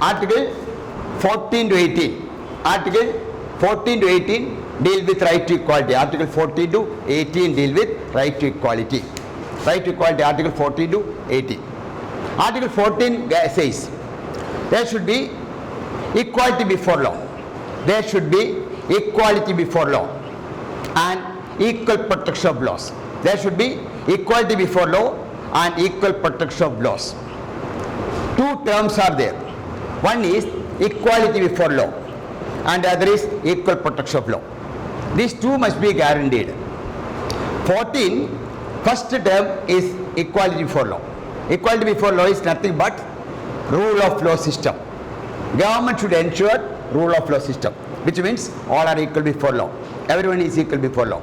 Article 14 to 18. Article 14 to 18 deal with right to equality. Article 14 to 18 deal with right to equality. Right to equality, Article 14 to 18. Article 14 says there should be equality before law. There should be equality before law and equal protection of laws. There should be equality before law and equal protection of laws. Two terms are there. One is equality before law and the other is equal protection of law. These two must be guaranteed. 14, first term is equality before law. Equality before law is nothing but rule of law system. Government should ensure rule of law system, which means all are equal before law. Everyone is equal before law.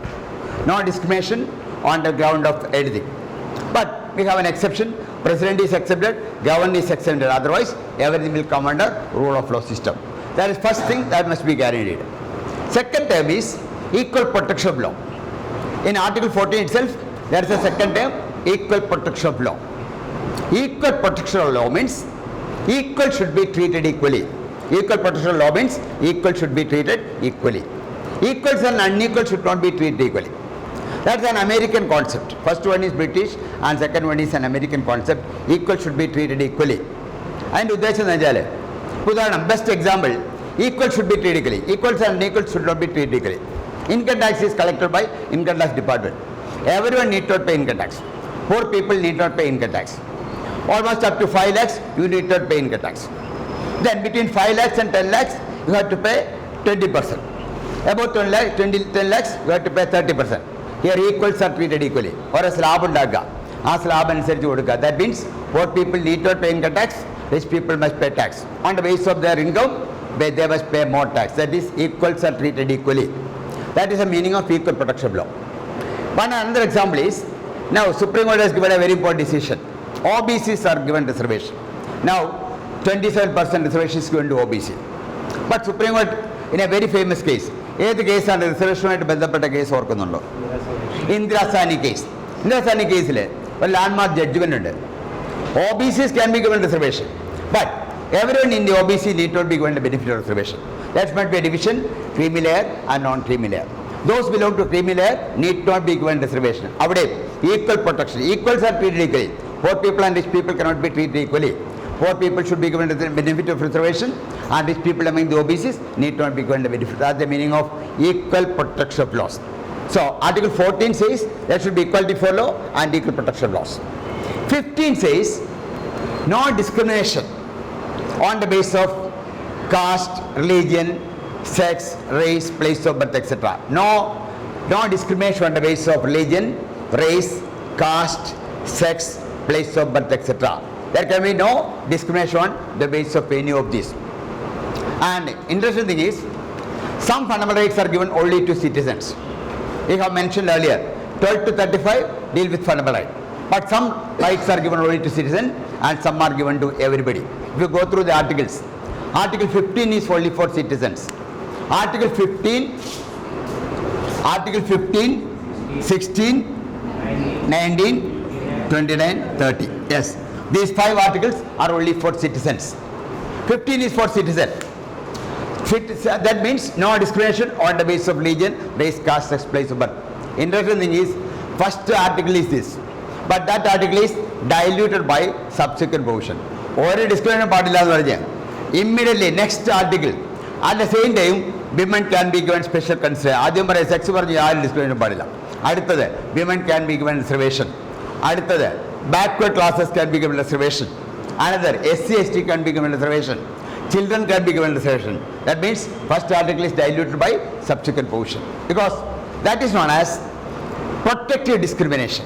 No discrimination on the ground of anything. But we have an exception. President is accepted, government is exempted. Otherwise, everything will come under rule of law system. That is first thing that must be guaranteed. Second term is equal protection of law. In Article 14 itself, there is a second term, equal protection of law. Equal protection of law means equal should be treated equally. Equal protection of law means equal should be treated equally. Equals and unequal should not be treated equally. That's an American concept. First one is British and second one is an American concept. Equal should be treated equally. And ഉദ്ദേശം എന്ന് വെച്ചാൽ ഉദാഹരണം best example, equal should be treated equally. Equals and unequals should not be treated equally. Income tax is collected by income tax department. Everyone need not pay income tax. Poor people need not pay income tax. Almost up to 5 lakhs, you need not pay income tax. Then between 5 lakhs and 10 lakhs, you have to pay 20%. About 10 lakhs, you have to pay 30%. Here equals are treated equally. Or a slab undaga. A slab അനുസരിച്ച് കൊടുക്കുക. That means poor people need not pay income tax, rich people must pay tax. On the basis of their income, they must pay more tax. That is, equals are treated equally. That is the meaning of equal protection of law. Another example is, now Supreme Court has given a very important decision. OBCs are given reservation. Now 27% reservation is given to OBC. But Supreme Court, in a very famous case, ഏത് കേസാണ് റിസർവേഷനുമായിട്ട് ബന്ധപ്പെട്ട case ഓർക്കുന്നുണ്ടോ? ഇന്ദിരാസാനി case. ഇന്ദിരാസാനി കേസിൽ ഒരു landmark judgement ഉണ്ട്. OBCs can be given reservation, but everyone in the OBC need not be given the benefit of reservation. That must be a division, creamy layer and non-creamy layer. Those belong to creamy layer need not be given reservation. അവിടെ equal protection. Equals are treated equally. Poor people and rich people cannot be treated equally. Poor people should be given the benefit of reservation and rich people among the OBCs need not be given the benefit. That's the meaning of equal protection of laws. So Article 14 says there should be equality for law and equal protection of laws. 15 says no discrimination on the basis of caste, religion, sex, race, place of birth, etc. No discrimination on the basis of religion, race, caste, sex, place of birth, etc. There can be no discrimination on the basis of any of these. And interesting thing is, some fundamental rights are given only to citizens. We have mentioned earlier, 12 to 35 deal with fundamental rights. But some rights are given only to citizens and some are given to everybody. If you go through the articles, Article 15 is only for citizens. Article 15, 16, 19, 29, 30. Yes. These 5 articles are only for citizens. 15 is for citizen. That means no discrimination on the basis of religion, race, caste, sex, place of birth. Interesting thing is, first article is this, but that article is diluted by subsequent provision. Or discrimination പാടില്ല എന്ന് പറഞ്ഞാൽ immediately next article at the same time women can be given special consideration. ആദ്യം പറയാം sex പറഞ്ഞ് ആരും discrimination പാടില്ല. അടുത്തത് women can be given reservation. അടുത്തത് backward classes can be given reservation. Another SC/ST can be given reservation. Children can be given reservation. That means first article is diluted by subsequent provision because that is known as protective discrimination.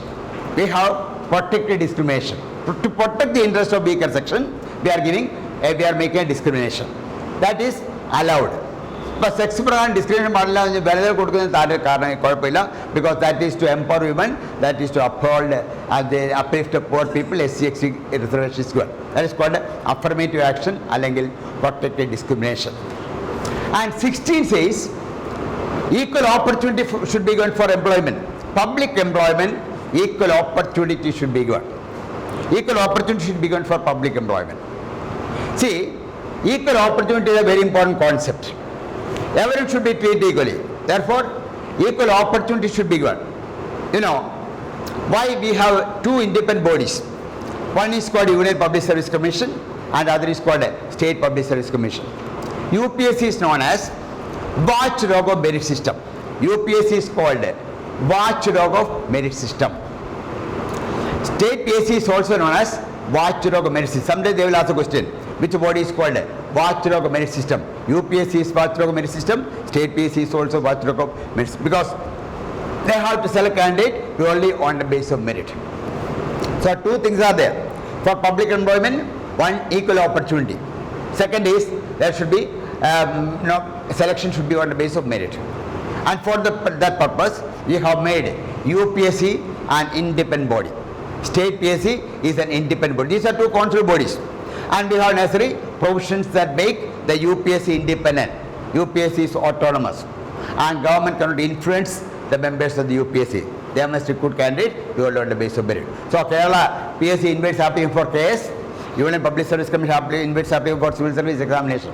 We have protective discrimination. To protect the interest of weaker section, we are making a discrimination. That is allowed. But sex പ്രകാരം discrimination പാടില്ല എന്ന് വെറുതെ കൊടുക്കുന്ന താഴെ കാരണം കുഴപ്പമില്ല because that is to empower women, that is to uphold the uplift of poor people, SC/ST reservation is good. That is called affirmative action അല്ലെങ്കിൽ protected discrimination. And 16 says equal opportunity should be given for employment. Public employment, equal opportunity should be given. Equal opportunity should be given for public employment. See, equal opportunity is a very important concept. Everyone should be treated equally. Therefore, equal opportunity should be given. You know, why we have two independent bodies. One is called Union Public Service Commission and other is called State Public Service Commission. UPSC is known as watchdog of merit system. UPSC is called watchdog of merit system. State PSC is also known as watchdog of merit system. Someday they will ask a question, which body is called watchdog of merit system? UPSC is watchdog of merit system, State PSC is also watchdog of merit system, because they have to select candidate purely on the basis of merit. So two things are there. For public employment, one, equal opportunity. Second is there should be selection should be on the basis of merit. And for that purpose, we have made UPSC an independent body. State PSC is an independent body. These are two control bodies. And we have necessary provisions that make the UPSC independent. UPSC is autonomous. And government cannot influence the members of the UPSC. They must recruit candidate purely on the basis of merit. So Kerala PSC invites applicant for KS, Union Public Service Commission invites applicant for civil service examination.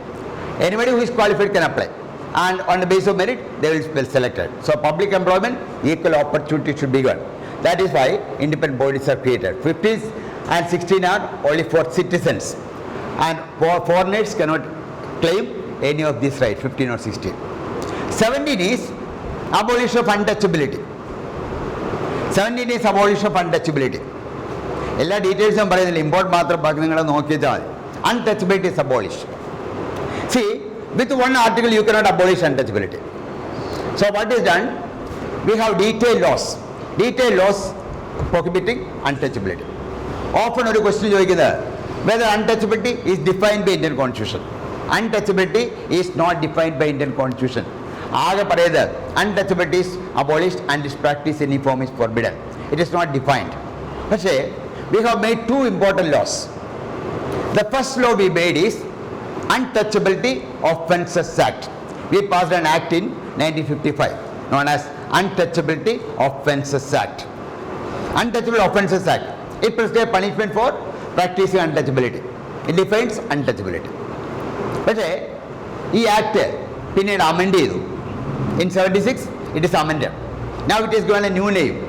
Anybody who is qualified can apply. And on the basis of merit, they will be selected. So public employment, equal opportunity should be given. That is why independent bodies are created. 15 and 16 are only for citizens. And for foreigners cannot claim any of these rights, 15 or 16. 17 is abolition of untouchability. 17 is abolition of untouchability. All details are important. Untouchability is abolished. See, with one article you cannot abolish untouchability. So what is done? We have detailed laws. Detailed laws prohibiting untouchability. Often a question is whether untouchability is defined by Indian Constitution. Untouchability is not defined by Indian Constitution. Untouchability is abolished and its practice in any form is forbidden. It is not defined. But we have made two important laws. The first law we made is Untouchability Offences Act. We passed an act in 1955 known as Untouchability Offences Act. Untouchable Offences Act. It prescribes punishment for practicing untouchability. It defines untouchability. But this act is amended. In 76, it is amended. Now it is given a new name,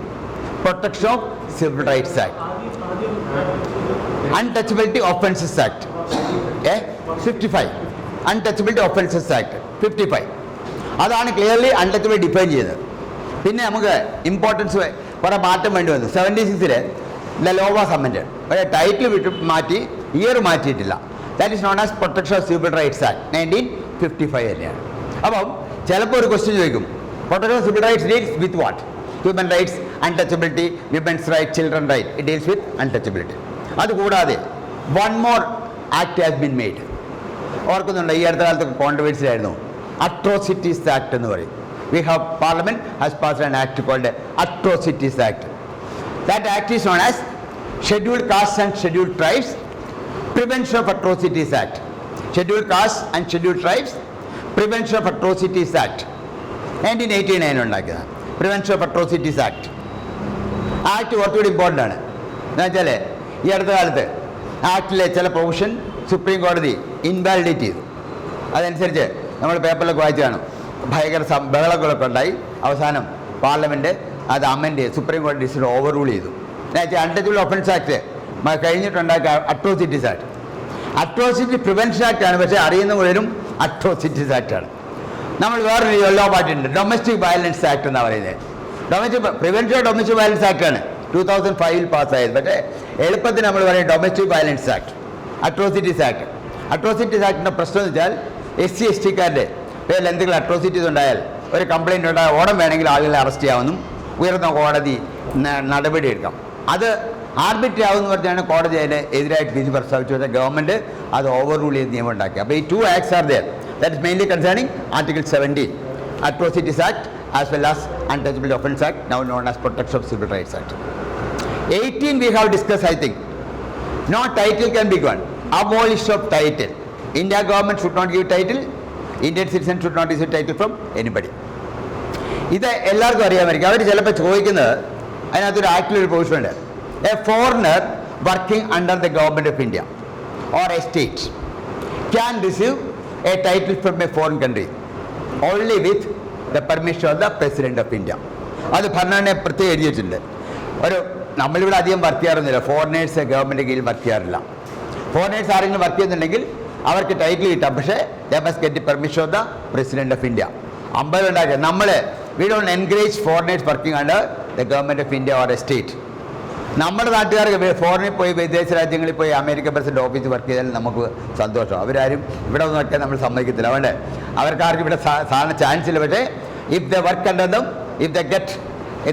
Protection of Civil Rights Act. Untouchability Offences Act. 55. Untouchability Offences Act. 55. That is clearly untouchability defined. Then importance for a matter 76 the law was amended. But a title year that is known as Protection of Civil Rights Act 1955. Now, Chalapur question Protection of Civil Rights deals with what? Human rights, untouchability, women's rights, children's rights. It deals with untouchability. One more act has been made. Controversy. Atrocities Act. We have Parliament has passed an act called Atrocities Act. That act is known as Scheduled Castes and Scheduled Tribes Prevention of Atrocities Act. Scheduled Castes and Scheduled Tribes Prevention of Atrocities Act. 1989 Prevention of Atrocities Act. Act is very important. Act provision Supreme Court invalidity. That is we paper Parliament amended Supreme Court decision overruled. Untouchable Offence Act Atrocities Act. Atrocity Prevention Act Atrocities Act. Domestic Violence Act. Prevention of Domestic Violence Act 2005 passed. But Domestic Violence Act. Atrocities Act. Atrocities Act SC ST card atrocities a complaint arrest other arbitrary government overruled. Two acts are there. That is mainly concerning Article 17, Atrocities Act, as well as Untouchable Offence Act, now known as Protection of Civil Rights Act. 18 we have discussed, I think. No title can be given. Abolish of title. India government should not give title. Indian citizens should not receive title from anybody. This is actually provision. A foreigner working under the government of India or a state can receive a title from a foreign country only with the permission of the President of India. അത് ഭരണഘടന പ്രത്യേകം എഴുതിയിട്ടുണ്ട്. ഒരു നമ്മളിവിടെ അധികം work ചെയ്യാറൊന്നുമില്ല, foreigners government കീഴിൽ work ചെയ്യാറില്ല. ഫോറിനേഴ്സ് ആരെങ്കിലും വർക്ക് ചെയ്യുന്നുണ്ടെങ്കിൽ അവർക്ക് ടൈറ്റിൽ കിട്ടാം, പക്ഷേ they must get the permission of the president of India. അമ്പലമുണ്ടാക്കുക നമ്മൾ we don't encourage foreigners working under the government of India or a state. നമ്മുടെ നാട്ടുകാർക്ക് ഫോറിനിൽ പോയി വിദേശ രാജ്യങ്ങളിൽ പോയി അമേരിക്കൻ പ്രസിഡന്റ് ഓഫീസിൽ വർക്ക് ചെയ്താൽ നമുക്ക് സന്തോഷം. അവരാരും ഇവിടെ ഒന്നും വയ്ക്കാൻ നമ്മൾ സമ്മതിക്കത്തില്ല. അതുകൊണ്ട് അവർക്കാർക്കും ഇവിടെ സാധാരണ ചാൻസ് ഇല്ല. പക്ഷേ if the work under dum, if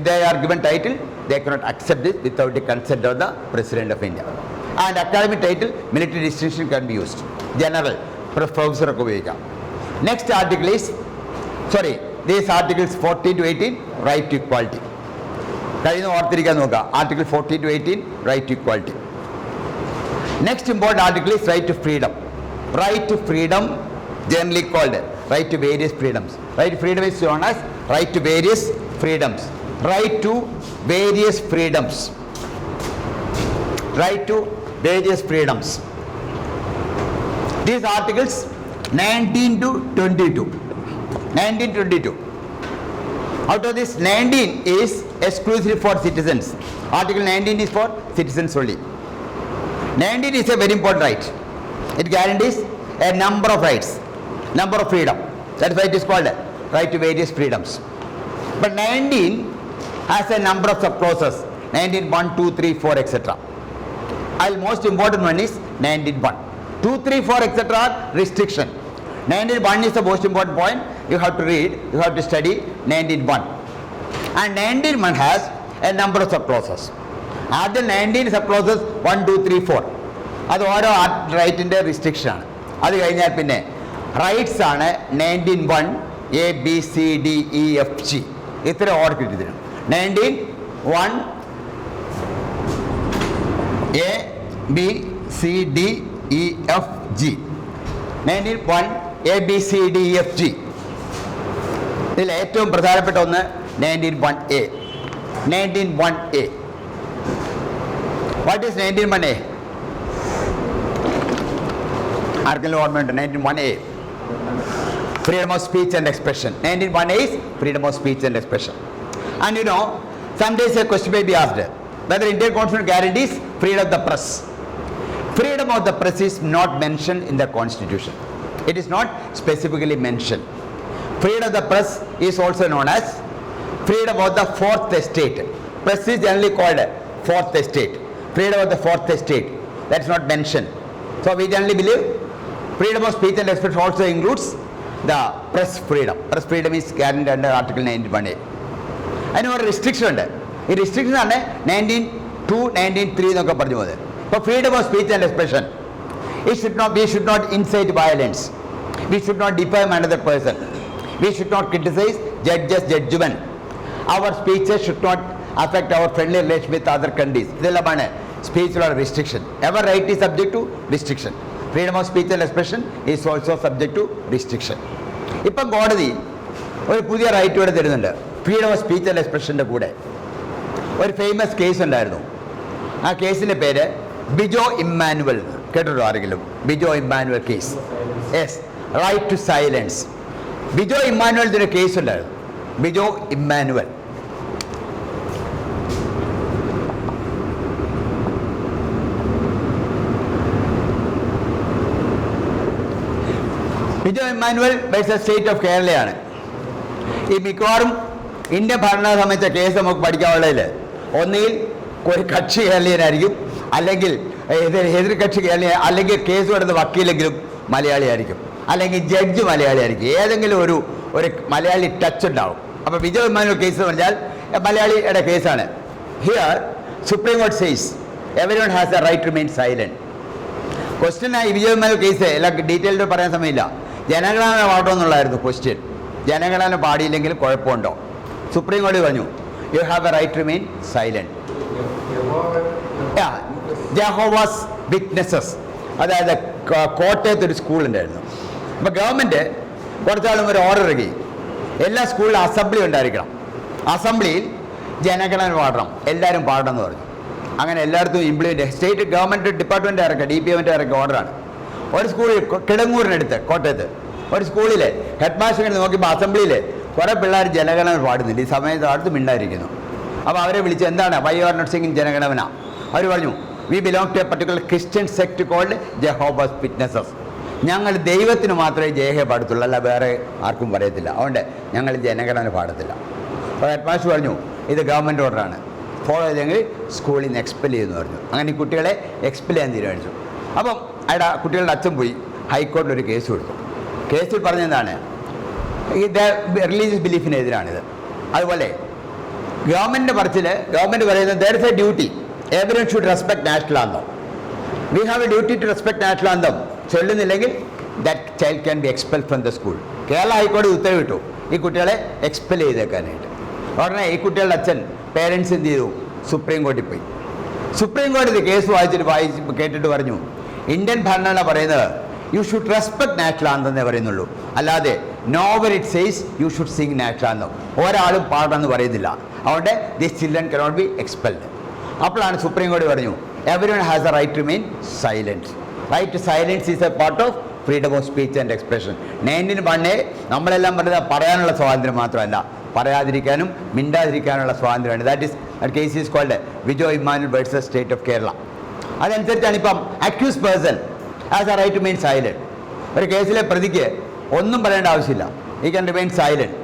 they are given title, they cannot accept this without the consent of the President of India. And academic title, military distinction can be used. General, professor ഒക്കെ ഉപയോഗിക്കാം. Next article is, these articles 14 to 18, right to equality. കഴിഞ്ഞ ഓർത്തിരിക്കാൻ നോക്കുക. Article 14 to 18, right to equality. Next important article is right to freedom. Right to freedom, generally called right to various freedoms. Right to freedom is known as right to various freedoms. Right to various freedoms. Right to various freedoms. These articles 19 to 22. 1922. Out of this, 19 is exclusively for citizens. Article 19 is for citizens only. 19 is a very important right. It guarantees a number of rights, number of freedom. That's why it is called right to various freedoms. But 19 has a number of sub-clauses, 19 1, 2, 3, 4, etc. And most important one is 19 1. 2, 3, 4, etc. are restriction. 19 1 is the most important point. You have to read, you have to study 19 1. And 19 1 has a number of sub-clauses. ആദ്യം 19 sub-clauses 1, 2, 3, 4. അത് ഓരോ റൈറ്റിൻ്റെ restriction ആണ്. അത് കഴിഞ്ഞാൽ പിന്നെ rights ആണ് 19 1 A, B, C, D, E, F, G. ഇത്ര order കിട്ടിയതിനും 19 1 A, B, C, D, E, F, G. 19 1 A, B, C, D, E, F, G. ഇതിൽ ഏറ്റവും പ്രധാനപ്പെട്ട ഒന്ന് 19 1 A. 19 1 A. What is 19 1 A? ആർക്കെങ്കിലും ഓർമ്മയുണ്ട്? 19 1 A. Freedom of speech and expression. 19 1 A is freedom of speech and expression. And you know, sometimes a question may be asked whether Indian Constitution guarantees freedom of the press. Freedom of the press is not mentioned in the Constitution. It is not specifically mentioned. Freedom of the press is also known as freedom of the fourth estate. Press is generally called fourth estate. Freedom of the fourth estate. That's not mentioned. So we generally believe freedom of speech and expression also includes the press freedom. Press freedom is guaranteed under Article 91A. അതിന് ഒരു restriction ഉണ്ട്. ഈ restriction ആണ് 19(2), 19(3) എന്നൊക്കെ പറഞ്ഞു പോകുന്നത്. ഇപ്പോൾ freedom of speech and expression, we should not incite violence. We should not defame another person. We should not criticize judges' judgment. Our speeches should not affect our friendly relation with other countries. ഇതെല്ലാമാണ് സ്പീച്ചിലുള്ള restriction. Every right is subject to restriction. Freedom of speech and expression is also subject to restriction. ഇപ്പം കോടതി ഒരു പുതിയ right ഇവിടെ തരുന്നുണ്ട്. Freedom of speech and എക്സ്പ്രഷൻ്റെ കൂടെ ഒരു ഫേമസ് കേസ് ഉണ്ടായിരുന്നു. ആ കേസിൻ്റെ പേര് ബിജോ ഇമ്മാനുവൽ. കേട്ടിട്ടോ ആരെങ്കിലും? Bijo Emmanuel case. Yes, right to silence. Bijo ഇമ്മാനുവലിൻ്റെ കേസ് ഉണ്ടായിരുന്നു. Bijo Emmanuel. Bijo Emmanuel versus state of കേരളയാണ്. ഈ മിക്കവാറും ഇന്ത്യ ഭരണത്തെ സംബന്ധിച്ച കേസ് നമുക്ക് പഠിക്കാനുള്ളതിൽ ഒന്നുകിൽ ഒരു കക്ഷി കേരളീയനായിരിക്കും, അല്ലെങ്കിൽ എതിർ കക്ഷി കേരളീയ, അല്ലെങ്കിൽ കേസ് കൊടുത്ത വക്കീലെങ്കിലും മലയാളിയായിരിക്കും, അല്ലെങ്കിൽ ജഡ്ജ് മലയാളിയായിരിക്കും. ഏതെങ്കിലും ഒരു മലയാളി ടച്ച് ഉണ്ടാവും. അപ്പോൾ ബിജോ ഇമ്മാനുവൽ കേസ് എന്ന് പറഞ്ഞാൽ മലയാളിയുടെ കേസാണ്. Here supreme court says everyone has a right to remain silent. Question ഈ ബിജോ ഇമ്മാനുവൽ കേസ് എല്ലാം ഡീറ്റെയിൽഡ് പറയാൻ സമയമില്ല. ജനഗണന പാടണമെന്നുള്ളായിരുന്നു ക്വസ്റ്റ്യൻ. ജനഗണന പാടിയില്ലെങ്കിൽ കുഴപ്പമുണ്ടോ? സുപ്രീം കോടതി പറഞ്ഞു you have a right to remain silent. Jehovah's witnesses, അതായത് കോട്ടയത്ത് ഒരു സ്കൂളുണ്ടായിരുന്നു. അപ്പോൾ ഗവൺമെൻറ് കുറച്ചാളും ഒരു ഓർഡർ ഇറക്കി, എല്ലാ സ്കൂളിലും അസംബ്ലി ഉണ്ടായിരിക്കണം, അസംബ്ലിയിൽ ജനഗണന പാടണം, എല്ലാവരും പാടണം എന്ന് പറഞ്ഞു. അങ്ങനെ എല്ലായിടത്തും ഇംപ്ലിമെൻറ്റ് സ്റ്റേറ്റ് ഗവൺമെൻറ് ഡിപ്പാർട്ട്മെൻറ്റ് ഇറക്കുക, DPM ഇറക്കിയ ഓർഡറാണ്. ഒരു സ്കൂളിൽ കിടങ്ങൂരിനടുത്ത് കോട്ടയത്ത് ഒരു സ്കൂളിൽ ഹെഡ് മാസ്റ്റർ ഇങ്ങനെ നോക്കിയപ്പോൾ അസംബ്ലിയിൽ കുറേ പിള്ളേർ ജനഗണന പാടുന്നില്ല. ഈ സമയത്ത് അടുത്ത് മിണ്ടായിരിക്കുന്നു. അപ്പോൾ അവരെ വിളിച്ച് എന്താണ് why are not singing Jana Gana Mana? അവർ പറഞ്ഞു we belong to a particular Christian sect called ജഹോബസ് വിറ്റ്നസസ്. ഞങ്ങൾ ദൈവത്തിന് മാത്രമേ ജയഹേ പാടത്തുള്ളൂ, അല്ല വേറെ ആർക്കും പറയത്തില്ല. അതുകൊണ്ട് ഞങ്ങൾ ജനഗണന പാടത്തില്ല. അപ്പോൾ ഹെഡ് മാസ്റ്റർ പറഞ്ഞു ഇത് ഗവൺമെൻറ് ഓർഡറാണ്, ഫോളോ ചെയ്തെങ്കിൽ സ്കൂളിൽ നിന്ന് എക്സ്പെൽ ചെയ്യുമെന്ന് പറഞ്ഞു. അങ്ങനെ ഈ കുട്ടികളെ എക്സ്പെൽ ചെയ്യാൻ തീരുമാനിച്ചു. അപ്പം അയാളുടെ കുട്ടികളുടെ അച്ഛൻ പോയി ഹൈക്കോടതിയിൽ ഒരു കേസ് കൊടുത്തു. കേസിൽ പറഞ്ഞതാണ് ഈ റിലീജിയസ് ബിലീഫിനെതിരാണിത്. അതുപോലെ ഗവൺമെൻറ് ഗവൺമെൻറ് പറയുന്നത് there is a duty, everyone should respect national anthem. We have a duty to respect national anthem. ചൊല്ലുന്നില്ലെങ്കിൽ that child can be expel from the school. Kerala ഹൈക്കോടതി ഉത്തരവിട്ടു ഈ കുട്ടികളെ എക്സ്പെൽ ചെയ്തേക്കാനായിട്ട്. ഉടനെ ഈ കുട്ടികളുടെ അച്ഛൻ പേരൻസ് എന്ത് ചെയ്തു? സുപ്രീം കോടതി പോയി. സുപ്രീം കോടതി കേസ് വായിച്ച് കേട്ടിട്ട് പറഞ്ഞു ഇന്ത്യൻ ഭരണഘടന പറയുന്നത് you should respect national anthem എന്നേ പറയുന്നുള്ളൂ, അല്ലാതെ nowhere it says you should sing national anthem. ഒരാളും പാടണമെന്ന് പറയുന്നില്ല. അതുകൊണ്ട് this children cannot be expelled. അപ്പോഴാണ് സുപ്രീം കോടതി പറഞ്ഞു everyone has a right to remain silent. Right to silence is a part of freedom of speech and expression. 19 നമ്മളെല്ലാം പറയുന്നത് പറയാനുള്ള സ്വാതന്ത്ര്യം മാത്രമല്ല, പറയാതിരിക്കാനും മിണ്ടാതിരിക്കാനുള്ള സ്വാതന്ത്ര്യമാണ്. That case is called Vijoy Emmanuel versus state of Kerala. അതനുസരിച്ചാണ് ഇപ്പം accused person has a right to remain silent. ഒരു കേസിലെ പ്രതിക്ക് ഒന്നും പറയേണ്ട ആവശ്യമില്ല, ഈ ക്യാൻ റിമെയിൻ സൈലൻറ്റ്.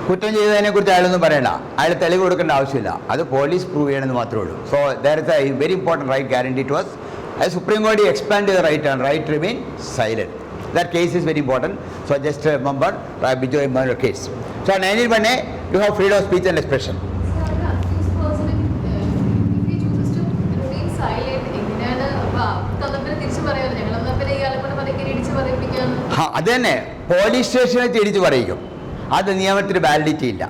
കുറ്റം ചെയ്തതിനെക്കുറിച്ച് അയാളൊന്നും പറയണ്ട, അയാൾ തെളിവ് കൊടുക്കേണ്ട ആവശ്യമില്ല, അത് പോലീസ് പ്രൂവ് ചെയ്യണമെന്ന് മാത്രമേ ഉള്ളൂ. So there is a very important right guarantee to us. അത് സുപ്രീം കോടതി എക്സ്പാൻഡ് ചെയ്ത റൈറ്റാണ്, right to remain silent. That case is very important. So just remember Bijoy Emmanuel case. So 19 you have freedom of speech and expression. അത് തന്നെ police സ്റ്റേഷനിൽ തിരിച്ചു പറയിക്കും, അത് നിയമത്തിന് വാലിഡിറ്റി ഇല്ല.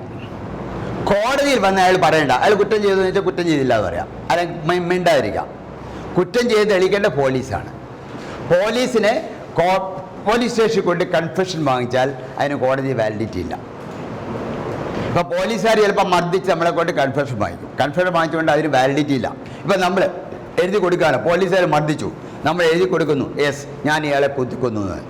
കോടതിയിൽ വന്ന് അയാൾ പറയണ്ട, അയാൾ കുറ്റം ചെയ്തെന്ന് വെച്ചാൽ കുറ്റം ചെയ്തില്ല എന്ന് പറയാം, അല്ലെങ്കിൽ മിണ്ടാതിരിക്കാം. കുറ്റം ചെയ്ത് തെളിയിക്കേണ്ട പോലീസാണ്. പോലീസിന് പോലീസ് സ്റ്റേഷനിൽ കൊണ്ട് കൺഫെഷൻ വാങ്ങിച്ചാൽ അതിന് കോടതി വാലിഡിറ്റി ഇല്ല. ഇപ്പോൾ പോലീസുകാർ ചിലപ്പോൾ മർദ്ദിച്ച് നമ്മളെ കൊണ്ട് കൺഫെഷൻ വാങ്ങിക്കും, കൺഫെഷൻ വാങ്ങിച്ചുകൊണ്ട് അതിന് വാലിഡിറ്റി ഇല്ല. ഇപ്പം നമ്മൾ എഴുതി കൊടുക്കുകയാണ്, പോലീസുകാർ മർദ്ദിച്ചു, നമ്മൾ എഴുതി കൊടുക്കുന്നു യെസ് ഞാൻ ഇയാളെ കുത്തിക്കൊന്നു എന്ന്,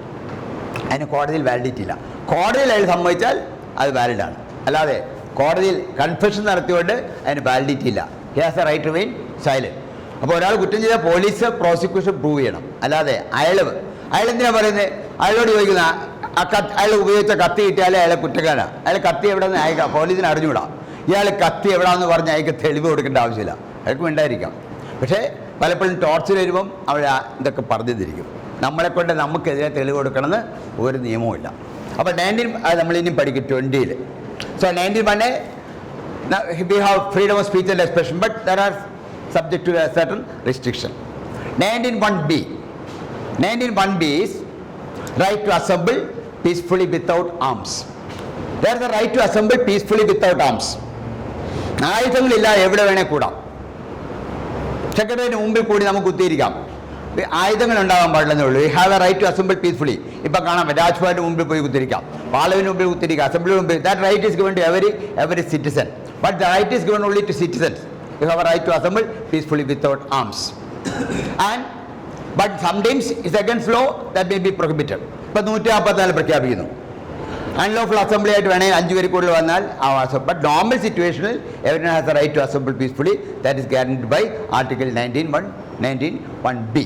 അതിന് കോടതിയിൽ വാലിഡിറ്റി ഇല്ല. കോടതിയിൽ അയാൾ സമ്മതിച്ചാൽ അത് വാലിഡാണ്, അല്ലാതെ കോടതിയിൽ കൺഫെഷൻ നടത്തിയോണ്ട് അതിന് വാലിഡിറ്റി ഇല്ല. He has a right to remain silent. അപ്പോൾ ഒരാൾ കുറ്റം ചെയ്താൽ പോലീസ് പ്രോസിക്യൂഷൻ പ്രൂവ് ചെയ്യണം, അല്ലാതെ അയാളെന്തിനാണ് പറയുന്നത്? അയാളോട് ചോദിക്കുന്ന അയാൾ ഉപയോഗിച്ച കത്തി കിട്ടിയാലേ അയാളെ കുറ്റക്കാരാണ്. അയാൾ കത്തി എവിടെയെന്ന് അയക്കാം, പോലീസിന് അറിഞ്ഞുകൂടാ. ഇയാൾ കത്തി എവിടെയാണെന്ന് പറഞ്ഞ് അയാൾക്ക് തെളിവ് കൊടുക്കേണ്ട ആവശ്യമില്ല, അയാൾക്ക് ഉണ്ടായിരിക്കാം. പക്ഷേ പലപ്പോഴും ടോർച്ചർ വരുമ്പം അവർ ഇതൊക്കെ പറഞ്ഞു തിരിക്കും. നമ്മളെക്കൊണ്ട് നമുക്കെതിരെ തെളിവ് കൊടുക്കണമെന്ന് ഒരു നിയമവുമില്ല. അപ്പോൾ 19 നമ്മളിനിയും പഠിക്കും 20. So 19 we have freedom of speech and expression, but there are subject to a certain restriction. 19(1)(b) is right to assemble peacefully without arms. There is a right to assemble peacefully without arms. ആയുധങ്ങളില്ല, എവിടെ വേണേൽ കൂടാം. സെക്രട്ടറിയുടെ മുമ്പിൽ കൂടി നമുക്ക് കുത്തിയിരിക്കാം, ആയുധങ്ങൾ ഉണ്ടാകാൻ പാടില്ലെന്നേ ഉള്ളൂ. We have a right to assemble peacefully. ഇപ്പം കാണാം, രാജ്ഭവന്റെ മുമ്പിൽ പോയി കുത്തിരിക്കാം, പാർലമെന്റിന് മുമ്പിൽ കുത്തിരിക്കാം, അസംബ്ലിയുടെ മുമ്പിൽ. That right is given to every citizen, but the right is given only to citizens. You have a right to assemble peacefully without arms. But sometimes it's against law, that may be prohibited. ഇപ്പം 144 പ്രഖ്യാപിക്കുന്നു, unlawful assembly ആയിട്ട് വേണമെങ്കിൽ 5 പേര് കൂടുതൽ വന്നാൽ but normal സിറ്റുവേഷനിൽ everyone has a right to assemble peacefully. That is guaranteed by article 19(1)(b).